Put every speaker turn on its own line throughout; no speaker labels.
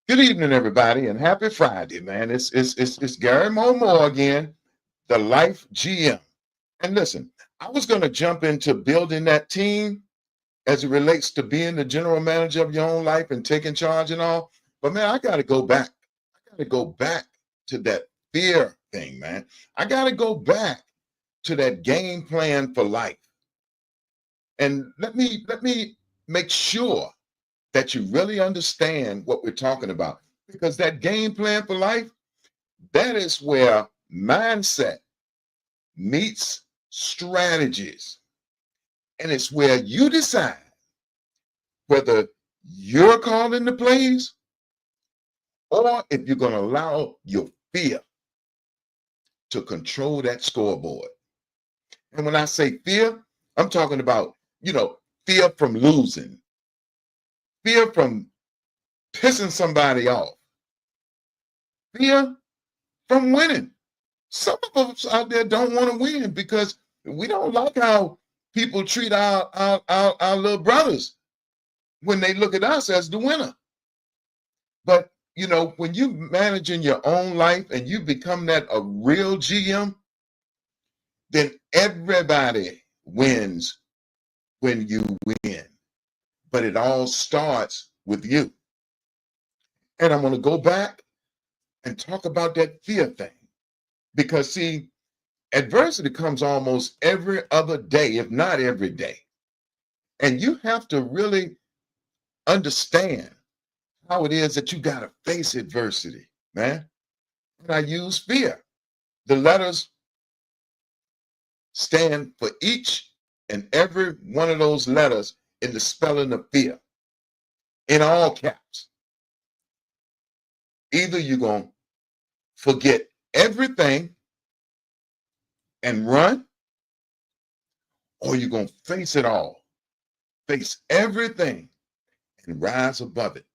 Good evening, everybody, and happy Friday, man. It's Gary Moore again, the Life GM. And listen, I was going to jump into building that team as it relates to being the general manager of your own life and taking charge and all. But man, I got to go back. I got to go back to that fear thing, man. I got to go back to that game plan for life. And let me make sure that you really understand what we're talking about. Because that game plan for life, that is where mindset meets strategies. And it's where you decide whether you're calling the plays or if you're going to allow your fear to control that scoreboard. And when I say fear, I'm talking about, fear from losing, fear from pissing somebody off, fear from winning. Some of us out there don't want to win because we don't like how people treat our little brothers when they look at us as the winner. But when you manage in your own life and you become that a real GM, then everybody wins when you win. But it all starts with you. And I'm going to go back and talk about that fear thing. Because see, adversity comes almost every other day, if not every day. And you have to really understand how it is that you got to face adversity, man. And I use fear. The letters stand for each and every one of those letters in the spelling of fear, in all caps. Either you're going to forget everything and run, or you're going to face it all, face everything and rise above it.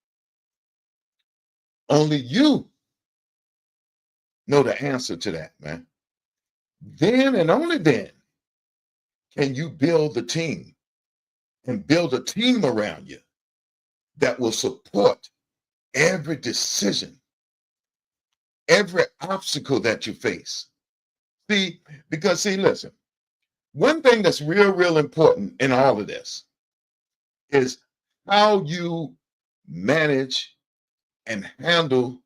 Only you know the answer to that, man. Then and only then can you build the team and build a team around you that will support every decision, every obstacle that you face. Because listen, one thing that's real important in all of this is how you manage and handle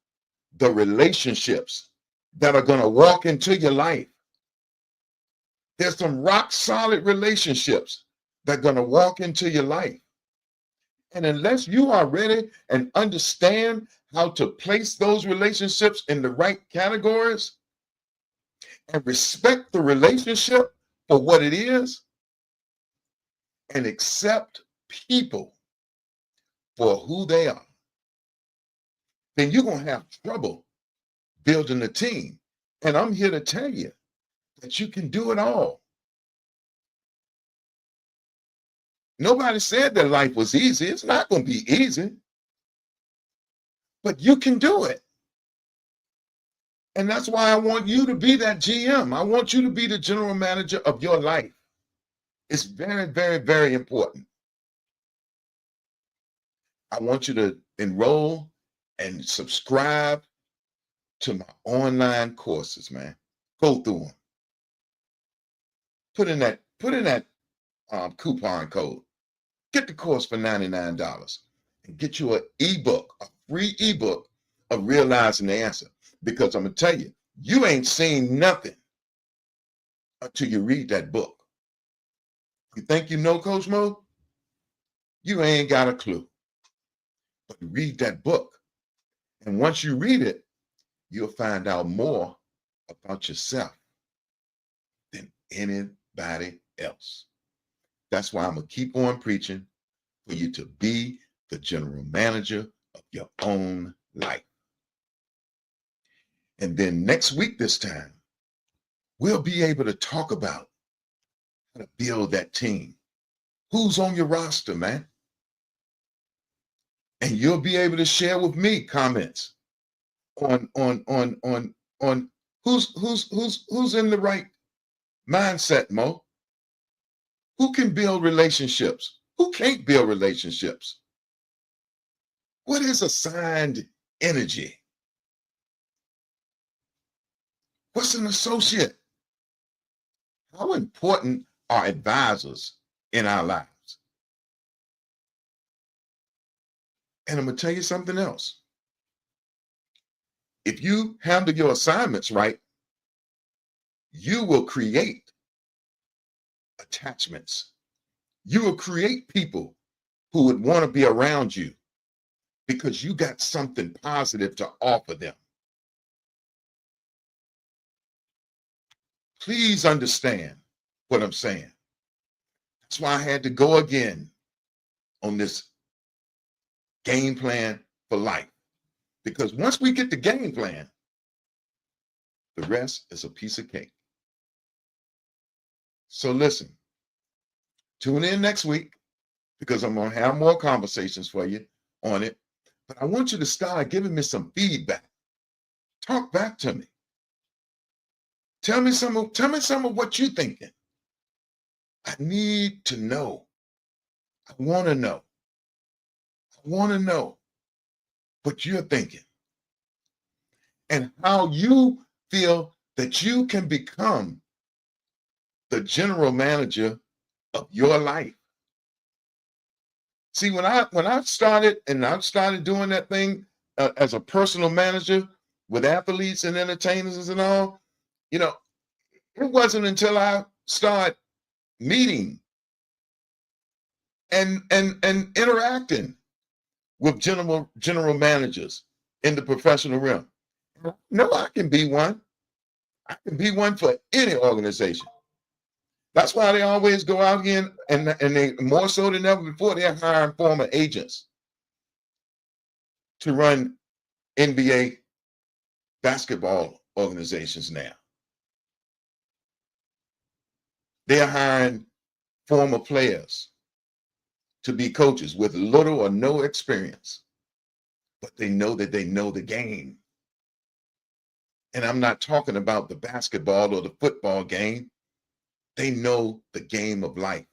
the relationships that are going to walk into your life. There's some rock solid relationships that are going to walk into your life. And unless you are ready and understand how to place those relationships in the right categories and respect the relationship for what it is and accept people for who they are, then you're going to have trouble building a team. And I'm here to tell you that you can do it all. Nobody said that life was easy. It's not going to be easy, but you can do it. And that's why I want you to be that GM. I want you to be the general manager of your life. It's very, very, very important. I want you to enroll and subscribe to my online courses, man. Go through them. Put in that coupon code. Get the course for $99 and get you an ebook, a free ebook of Realizing the Answer. Because I'm going to tell you, you ain't seen nothing until you read that book. You think you know Coach Mo? You ain't got a clue. But read that book. And once you read it, you'll find out more about yourself than anybody else. That's why I'm going to keep on preaching for you to be the general manager of your own life. And then next week this time, we'll be able to talk about how to build that team. Who's on your roster, man? And you'll be able to share with me comments on who's in the right mindset, Mo. Who can build relationships? Who can't build relationships? What is assigned energy. What's an associate? How important are advisors in our lives? And I'm going to tell you something else. If you handle your assignments right, you will create attachments. You will create people who would want to be around you because you got something positive to offer them. Please understand what I'm saying. That's why I had to go again on this game plan for life. Because once we get the game plan, the rest is a piece of cake. So listen, tune in next week because I'm going to have more conversations for you on it. But I want you to start giving me some feedback. Talk back to me. Tell me some of what you're thinking. I need to know. I want to know. I want to know what you're thinking and how you feel that you can become the general manager of your life. See, when I started doing that thing as a personal manager with athletes and entertainers and all, you know, it wasn't until I started meeting and interacting with general managers in the professional realm. No, I can be one. I can be one for any organization. That's why they always go out here and they more so than ever before they're hiring former agents to run NBA basketball organizations now. They're hiring former players to be coaches with little or no experience, but they know that they know the game. And I'm not talking about the basketball or the football game. They know the game of life.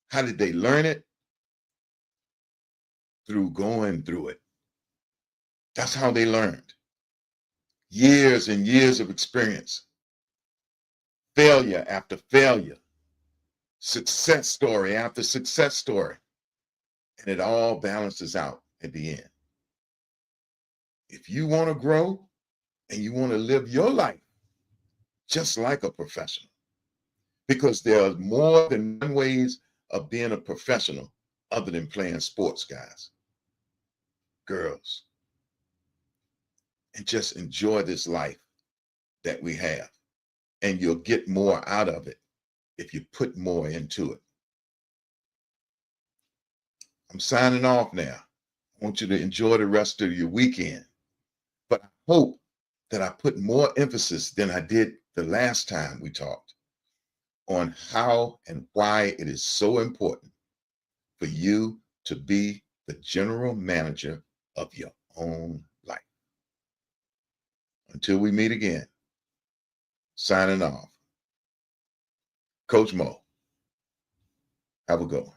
How did they learn it? Through going through it. That's how they learned. Years and years of experience. Failure after failure. Success story after success story. And it all balances out at the end. If you want to grow and you want to live your life just like a professional, because there are more than one ways of being a professional other than playing sports, guys, girls, and just enjoy this life that we have. And you'll get more out of it if you put more into it. I'm signing off now. I want you to enjoy the rest of your weekend. But I hope that I put more emphasis than I did the last time we talked on how and why it is so important for you to be the general manager of your own life. Until we meet again, signing off. Coach Mo. Have a good one.